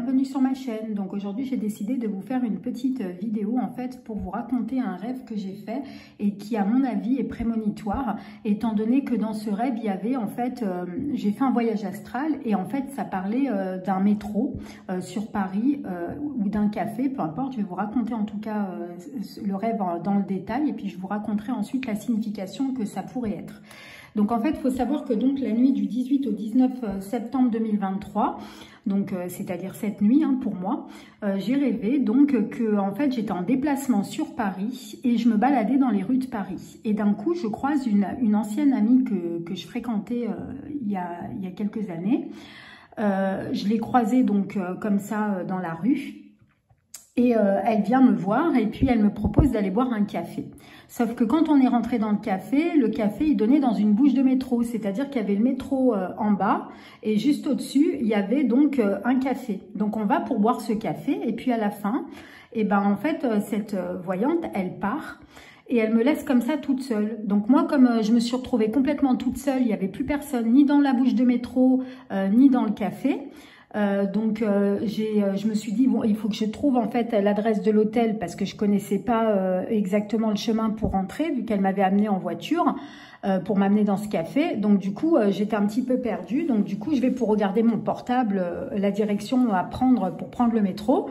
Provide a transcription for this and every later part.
bienvenue sur ma chaîne. Donc aujourd'hui j'ai décidé de vous faire une petite vidéo en fait pour vous raconter un rêve que j'ai fait et qui à mon avis est prémonitoire, étant donné que dans ce rêve il y avait en fait, j'ai fait un voyage astral et en fait ça parlait d'un métro sur Paris ou d'un café, peu importe. Je vais vous raconter en tout cas le rêve dans le détail et puis je vous raconterai ensuite la signification que ça pourrait être. Donc en fait, il faut savoir que donc la nuit du 18 au 19 septembre 2023, donc c'est-à-dire cette nuit pour moi, j'ai rêvé donc que en fait j'étais en déplacement sur Paris et je me baladais dans les rues de Paris. Et d'un coup, je croise une ancienne amie que je fréquentais il y a quelques années. Je l'ai croisée donc comme ça dans la rue. Et elle vient me voir et puis elle me propose d'aller boire un café. Sauf que quand on est rentré dans le café il donnait dans une bouche de métro. C'est-à-dire qu'il y avait le métro en bas et juste au-dessus, il y avait donc un café. Donc on va pour boire ce café et puis à la fin, et ben en fait, cette voyante, elle part et elle me laisse comme ça toute seule. Donc moi, comme je me suis retrouvée complètement toute seule, il n'y avait plus personne ni dans la bouche de métro, ni dans le café. Je me suis dit bon, il faut que je trouve en fait l'adresse de l'hôtel parce que je connaissais pas exactement le chemin pour rentrer vu qu'elle m'avait amenée en voiture pour m'amener dans ce café. Donc du coup j'étais un petit peu perdue. Donc du coup je vais pour regarder mon portable la direction à prendre pour prendre le métro.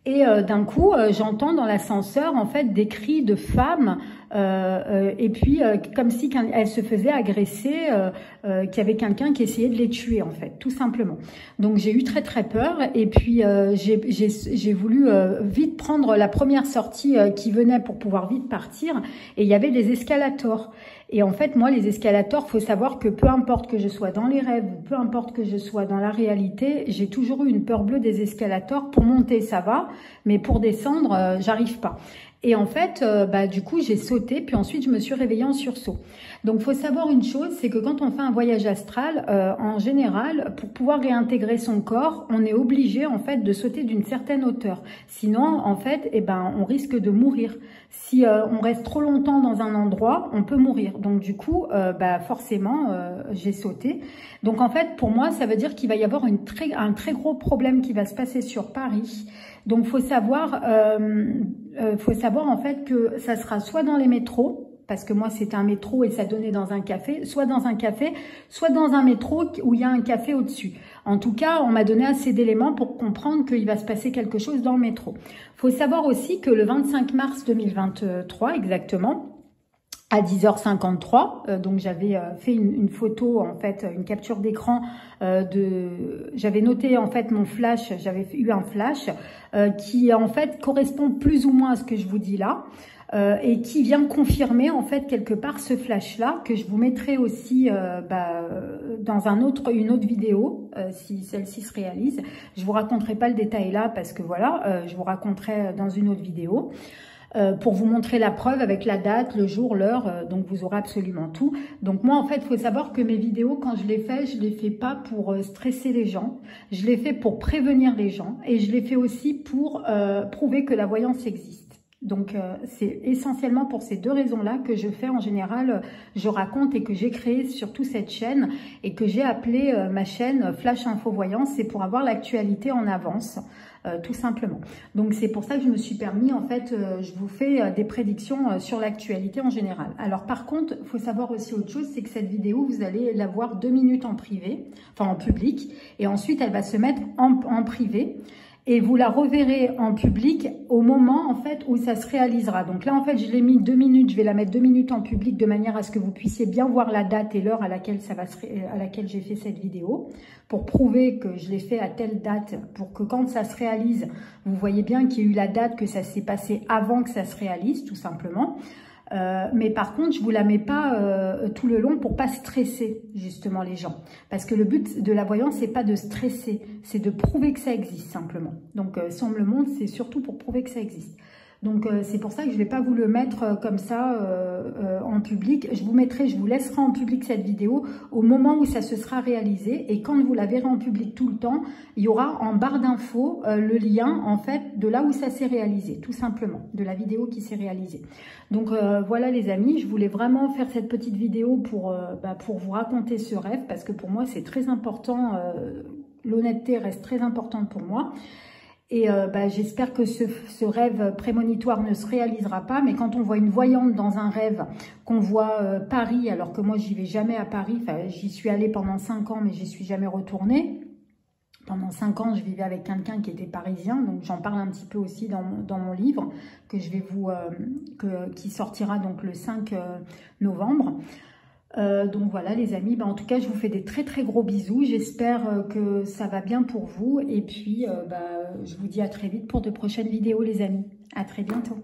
Et d'un coup, j'entends dans l'ascenseur en fait des cris de femmes et puis comme si elles se faisaient agresser, qu'il y avait quelqu'un qui essayait de les tuer en fait, tout simplement. Donc j'ai eu très très peur et puis j'ai voulu vite prendre la première sortie qui venait pour pouvoir vite partir. Et il y avait des escalators. Et en fait, moi, les escalators, faut savoir que peu importe que je sois dans les rêves, peu importe que je sois dans la réalité, j'ai toujours eu une peur bleue des escalators. Pour monter, ça va, mais pour descendre, j'arrive pas. Et en fait, du coup, j'ai sauté, puis ensuite, je me suis réveillée en sursaut. Donc, faut savoir une chose, c'est que quand on fait un voyage astral, en général, pour pouvoir réintégrer son corps, on est obligé, en fait, de sauter d'une certaine hauteur. Sinon, en fait, on risque de mourir. Si on reste trop longtemps dans un endroit, on peut mourir. Donc, du coup, forcément, j'ai sauté. Donc, en fait, pour moi, ça veut dire qu'il va y avoir un très gros problème qui va se passer sur Paris. Donc, faut savoir en fait que ça sera soit dans les métros, parce que moi c'était un métro et ça donnait dans un café, soit dans un café, soit dans un métro où il y a un café au-dessus. En tout cas, on m'a donné assez d'éléments pour comprendre qu'il va se passer quelque chose dans le métro. Faut savoir aussi que le 25 mars 2023 exactement, à 10h53, donc j'avais fait une photo, en fait, une capture d'écran j'avais noté en fait mon flash, j'avais eu un flash qui en fait correspond plus ou moins à ce que je vous dis là. Et qui vient confirmer en fait quelque part ce flash là que je vous mettrai aussi dans une autre vidéo si celle-ci se réalise. Je vous raconterai pas le détail là parce que voilà, je vous raconterai dans une autre vidéo. Pour vous montrer la preuve avec la date, le jour, l'heure, donc vous aurez absolument tout. Donc moi en fait, il faut savoir que mes vidéos, quand je les fais pas pour stresser les gens, je les fais pour prévenir les gens et je les fais aussi pour prouver que la voyance existe. Donc c'est essentiellement pour ces deux raisons-là que je fais en général, je raconte et que j'ai créé surtout cette chaîne et que j'ai appelé ma chaîne Flash Info Voyance, c'est pour avoir l'actualité en avance. Tout simplement. Donc c'est pour ça que je me suis permis, en fait, je vous fais des prédictions sur l'actualité en général. Alors par contre, il faut savoir aussi autre chose, c'est que cette vidéo, vous allez la voir 2 minutes en privé, enfin en public, et ensuite elle va se mettre en privé. Et vous la reverrez en public au moment en fait où ça se réalisera. Donc là en fait je l'ai mis 2 minutes, je vais la mettre 2 minutes en public de manière à ce que vous puissiez bien voir la date et l'heure à laquelle j'ai fait cette vidéo pour prouver que je l'ai fait à telle date pour que quand ça se réalise, vous voyez bien qu'il y a eu la date, que ça s'est passé avant que ça se réalise tout simplement. Mais par contre, je vous la mets pas tout le long pour pas stresser justement les gens. Parce que le but de la voyance, c'est pas de stresser, c'est de prouver que ça existe simplement. Donc si on me le montre, c'est surtout pour prouver que ça existe. Donc c'est pour ça que je vais pas vous le mettre comme ça en public. Je vous laisserai en public cette vidéo au moment où ça se sera réalisé. Et quand vous la verrez en public tout le temps, il y aura en barre d'infos le lien en fait de là où ça s'est réalisé, tout simplement, de la vidéo qui s'est réalisée. Donc voilà les amis, je voulais vraiment faire cette petite vidéo pour vous raconter ce rêve parce que pour moi c'est très important l'honnêteté reste très importante pour moi. Et j'espère que ce rêve prémonitoire ne se réalisera pas. Mais quand on voit une voyante dans un rêve, qu'on voit Paris, alors que moi, j'y vais jamais à Paris. Enfin, j'y suis allée pendant 5 ans, mais j'y suis jamais retournée. Pendant 5 ans, je vivais avec quelqu'un qui était parisien. Donc, j'en parle un petit peu aussi dans mon livre que je vais qui sortira donc le 5 novembre. Donc voilà les amis, en tout cas je vous fais des très très gros bisous, j'espère que ça va bien pour vous et puis je vous dis à très vite pour de prochaines vidéos les amis, à très bientôt.